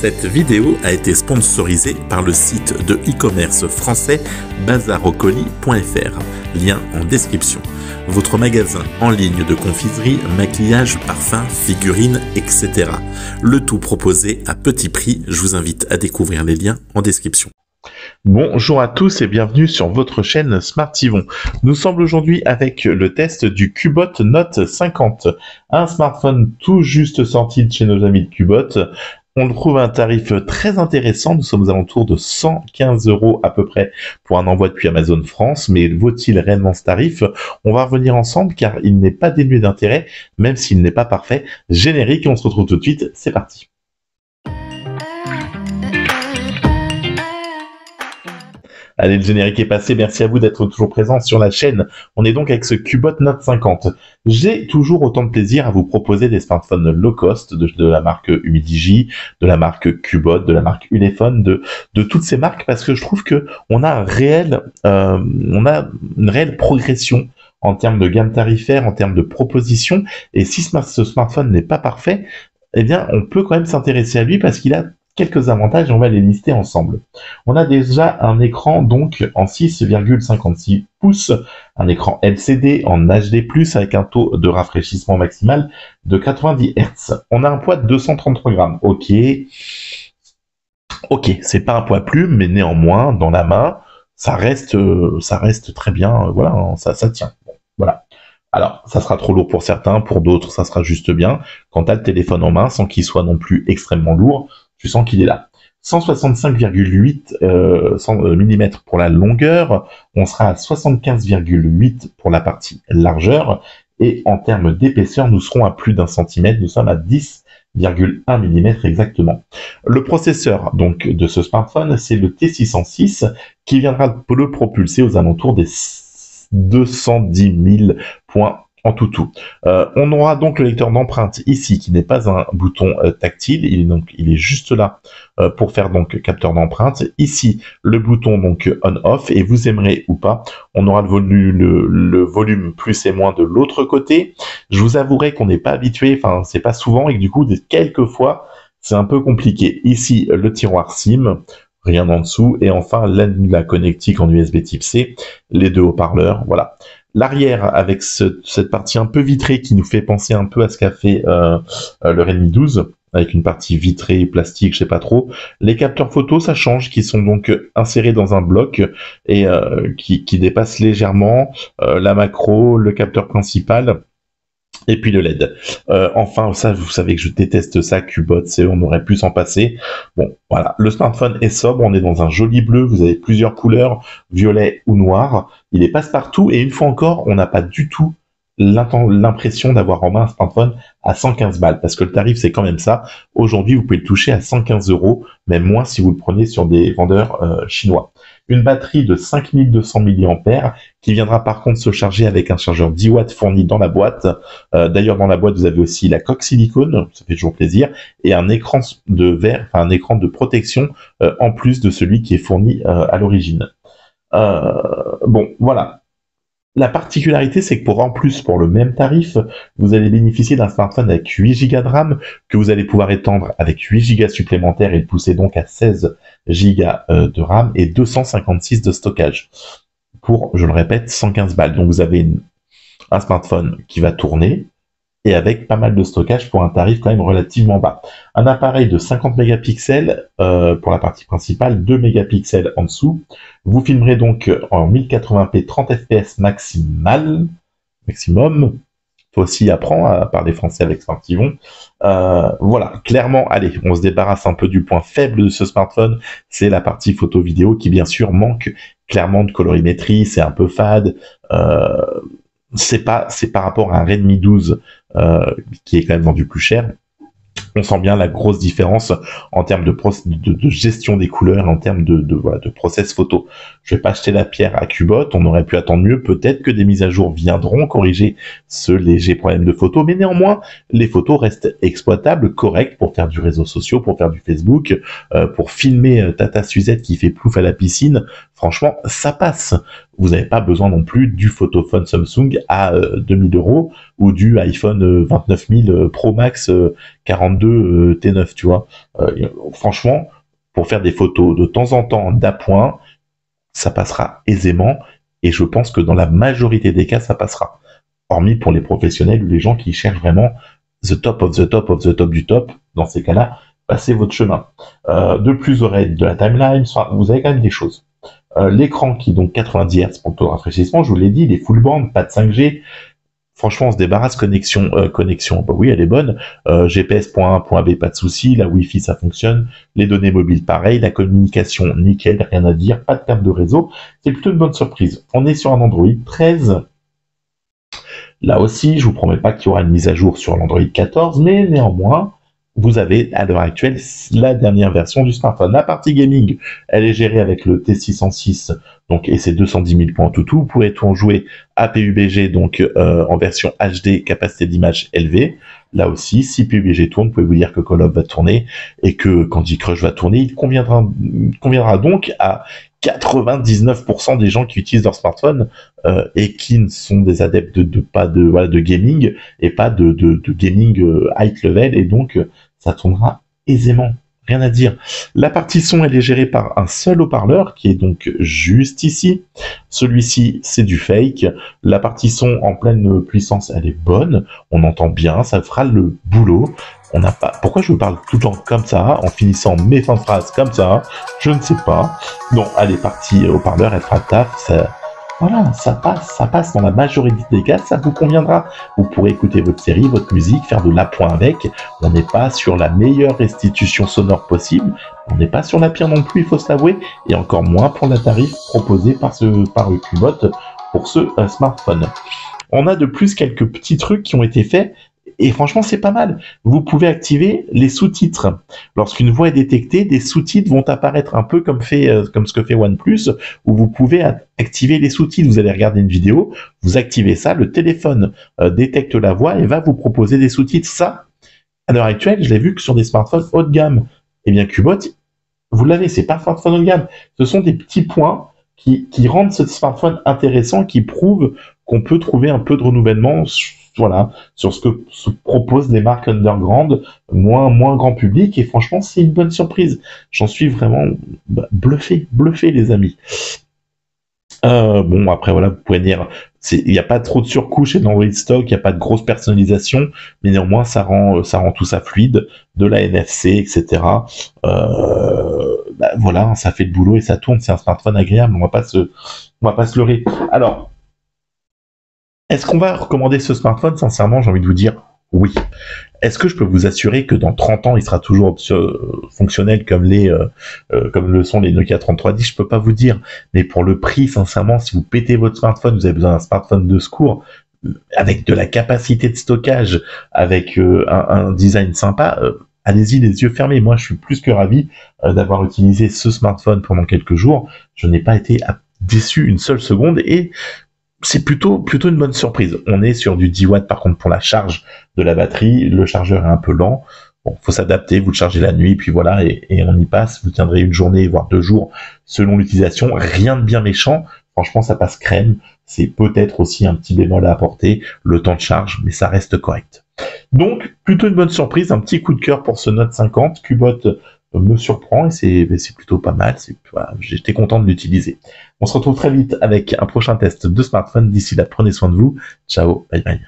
Cette vidéo a été sponsorisée par le site de e-commerce français bazarocoli.fr, lien en description. Votre magasin en ligne de confiserie, maquillage, parfums, figurines, etc. Le tout proposé à petit prix. Je vous invite à découvrir les liens en description. Bonjour à tous et bienvenue sur votre chaîne Smart Yvon. Nous sommes aujourd'hui avec le test du Cubot Note 50, un smartphone tout juste sorti de chez nos amis de Cubot. On trouve un tarif très intéressant, nous sommes aux alentours de 115 € à peu près pour un envoi depuis Amazon France, mais vaut-il réellement ce tarif? On va revenir ensemble car il n'est pas dénué d'intérêt, même s'il n'est pas parfait. Générique, on se retrouve tout de suite, c'est parti. Allez, le générique est passé, merci à vous d'être toujours présent sur la chaîne. On est donc avec ce Cubot Note 50. J'ai toujours autant de plaisir à vous proposer des smartphones low cost de la marque Humidigi, de la marque Cubot, de la marque Ulefone, de toutes ces marques, parce que je trouve que on a une réelle progression en termes de gamme tarifaire, en termes de propositions. Et si ce smartphone n'est pas parfait, eh bien, on peut quand même s'intéresser à lui parce qu'il a quelques avantages et on va les lister ensemble. On a déjà un écran donc en 6,56 pouces, un écran LCD en HD+, avec un taux de rafraîchissement maximal de 90 Hz. On a un poids de 233 grammes. Ok, c'est pas un poids plume, mais néanmoins, dans la main, ça reste très bien, voilà, ça tient. Bon, voilà. Alors, ça sera trop lourd pour certains, pour d'autres, ça sera juste bien. Quand tu as le téléphone en main, sans qu'il soit non plus extrêmement lourd, tu sens qu'il est là. 165,8 mm pour la longueur, on sera à 75,8 pour la partie largeur, et en termes d'épaisseur, nous serons à plus d'1 cm, nous sommes à 10,1 mm exactement. Le processeur donc de ce smartphone, c'est le T606 qui viendra le propulser aux alentours des 210 000 points en tout. On aura donc le lecteur d'empreintes ici qui n'est pas un bouton tactile, il est juste là pour faire donc capteur d'empreinte. Ici le bouton donc on/off, et vous aimerez ou pas, on aura le volume plus et moins de l'autre côté. Je vous avouerai qu'on n'est pas habitué, enfin c'est pas souvent, et que du coup quelques fois c'est un peu compliqué. Ici le tiroir SIM, rien en dessous, et enfin la connectique en USB type C, les deux haut-parleurs, voilà. L'arrière avec cette partie un peu vitrée qui nous fait penser un peu à ce qu'a fait le Redmi 12, avec une partie vitrée, plastique, je sais pas trop. Les capteurs photo, ça change, qui sont donc insérés dans un bloc et qui dépassent légèrement la macro, le capteur principal, et puis le LED. Enfin, ça, vous savez que je déteste ça, Cubot, on aurait pu s'en passer. Bon, voilà, le smartphone est sobre, on est dans un joli bleu, vous avez plusieurs couleurs, violet ou noir. Il est passe-partout, et une fois encore, on n'a pas du tout l'impression d'avoir en main un smartphone à 115 balles, parce que le tarif c'est quand même ça. Aujourd'hui, vous pouvez le toucher à 115 €, même moins si vous le prenez sur des vendeurs chinois. Une batterie de 5200 mAh qui viendra par contre se charger avec un chargeur 10 watts fourni dans la boîte. D'ailleurs, dans la boîte, vous avez aussi la coque silicone, ça fait toujours plaisir, et un écran de verre, enfin un écran de protection en plus de celui qui est fourni à l'origine. Bon, voilà. La particularité, c'est que pour le même tarif, vous allez bénéficier d'un smartphone avec 8 Go de RAM, que vous allez pouvoir étendre avec 8 Go supplémentaires et le pousser donc à 16 Go de RAM et 256 de stockage. Pour, je le répète, 115 balles. Donc vous avez un smartphone qui va tourner, et avec pas mal de stockage pour un tarif quand même relativement bas. Un appareil de 50 mégapixels pour la partie principale, 2 mégapixels en dessous. Vous filmerez donc en 1080p 30 fps maximum. Faut aussi apprendre à parler français avec Smart Yvon. Voilà, clairement, allez, on se débarrasse un peu du point faible de ce smartphone, c'est la partie photo-vidéo qui bien sûr manque clairement de colorimétrie, c'est un peu fade. C'est par rapport à un Redmi 12 qui est quand même vendu plus cher. On sent bien la grosse différence en termes de gestion des couleurs, en termes de process photo. Je vais pas jeter la pierre à Cubot, on aurait pu attendre mieux. Peut-être que des mises à jour viendront corriger ce léger problème de photo, mais néanmoins, les photos restent exploitables, correctes pour faire du réseau social, pour faire du Facebook, pour filmer Tata Suzette qui fait plouf à la piscine. franchement, ça passe. Vous n'avez pas besoin non plus du photophone Samsung à 2000 € ou du iPhone 29 000 Pro Max 42 T9, tu vois. Franchement, pour faire des photos de temps en temps d'appoint, ça passera aisément, et je pense que dans la majorité des cas, ça passera. Hormis pour les professionnels ou les gens qui cherchent vraiment the top of the top of the top du top, dans ces cas-là, passez votre chemin. De plus, vous aurez de la timeline, vous avez quand même des choses. L'écran qui est donc 90 Hz pour le taux de rafraîchissement, je vous l'ai dit, il est full band, pas de 5G. Franchement, on se débarrasse. Connexion, bah oui, elle est bonne. GPS point A, point B, pas de souci. La Wi-Fi, ça fonctionne. Les données mobiles, pareil. La communication, nickel, rien à dire. Pas de carte de réseau. C'est plutôt une bonne surprise. On est sur un Android 13. Là aussi, je vous promets pas qu'il y aura une mise à jour sur l'Android 14, mais néanmoins, vous avez à l'heure actuelle la dernière version du smartphone. La partie gaming, elle est gérée avec le T606, donc, et ses 210 000 points tout. Vous pouvez tout en jouer à PUBG, donc en version HD, capacité d'image élevée. Là aussi, si PUBG tourne, vous pouvez vous dire que Call of va tourner et que Candy Crush va tourner. Il conviendra donc à 99% des gens qui utilisent leur smartphone et qui ne sont des adeptes de gaming et pas de gaming high level, et donc ça tournera aisément. Rien à dire. La partie son, elle est gérée par un seul haut-parleur qui est donc juste ici. Celui-ci, c'est du fake. La partie son en pleine puissance, elle est bonne. On entend bien, ça fera le boulot. On n'a pas. Pourquoi je vous parle tout le temps comme ça, en finissant mes fins de phrases comme ça? Je ne sais pas. Non, allez, partie haut-parleur, elle fera le taf. Voilà, ça passe dans la majorité des cas, ça vous conviendra. Vous pourrez écouter votre série, votre musique, faire de l'appoint avec. On n'est pas sur la meilleure restitution sonore possible, on n'est pas sur la pire non plus, il faut se l'avouer, et encore moins pour la tarif proposée par le Qbot pour ce smartphone. On a de plus quelques petits trucs qui ont été faits, et franchement, c'est pas mal. Vous pouvez activer les sous-titres. Lorsqu'une voix est détectée, des sous-titres vont apparaître un peu comme ce que fait OnePlus, où vous pouvez activer les sous-titres. Vous allez regarder une vidéo, vous activez ça, le téléphone détecte la voix et va vous proposer des sous-titres. Ça, à l'heure actuelle, je l'ai vu que sur des smartphones haut de gamme. Eh bien, Qbot, vous l'avez, c'est pas un smartphone haut de gamme. Ce sont des petits points qui rendent ce smartphone intéressant, qui prouvent qu'on peut trouver un peu de renouvellement, voilà, sur ce que se proposent les marques underground, moins grand public, et franchement, c'est une bonne surprise. J'en suis vraiment bluffé, les amis. Bon, après, voilà, vous pouvez dire, il n'y a pas trop de surcouches chez Android Stock, il n'y a pas de grosse personnalisation, mais néanmoins, ça rend tout ça fluide, de la NFC, etc. Voilà, ça fait le boulot et ça tourne, c'est un smartphone agréable, on va pas se leurrer. Alors, est-ce qu'on va recommander ce smartphone? Sincèrement, j'ai envie de vous dire oui. Est-ce que je peux vous assurer que dans 30 ans, il sera toujours fonctionnel comme le sont les Nokia 3310? Je peux pas vous dire. Mais pour le prix, sincèrement, si vous pétez votre smartphone, vous avez besoin d'un smartphone de secours, avec de la capacité de stockage, avec un design sympa, allez-y les yeux fermés. Moi, je suis plus que ravi d'avoir utilisé ce smartphone pendant quelques jours. Je n'ai pas été déçu une seule seconde, et c'est plutôt une bonne surprise. On est sur du 10 watts par contre pour la charge de la batterie. Le chargeur est un peu lent. Bon, faut s'adapter, vous le chargez la nuit, puis voilà, et on y passe. Vous tiendrez une journée, voire 2 jours, selon l'utilisation. Rien de bien méchant. Franchement, ça passe crème. C'est peut-être aussi un petit bémol à apporter, le temps de charge, mais ça reste correct. Donc, plutôt une bonne surprise, un petit coup de cœur pour ce Note 50. Qbot me surprend, et c'est plutôt pas mal. Voilà, j'étais content de l'utiliser. On se retrouve très vite avec un prochain test de smartphone. D'ici là, prenez soin de vous. Ciao, bye bye.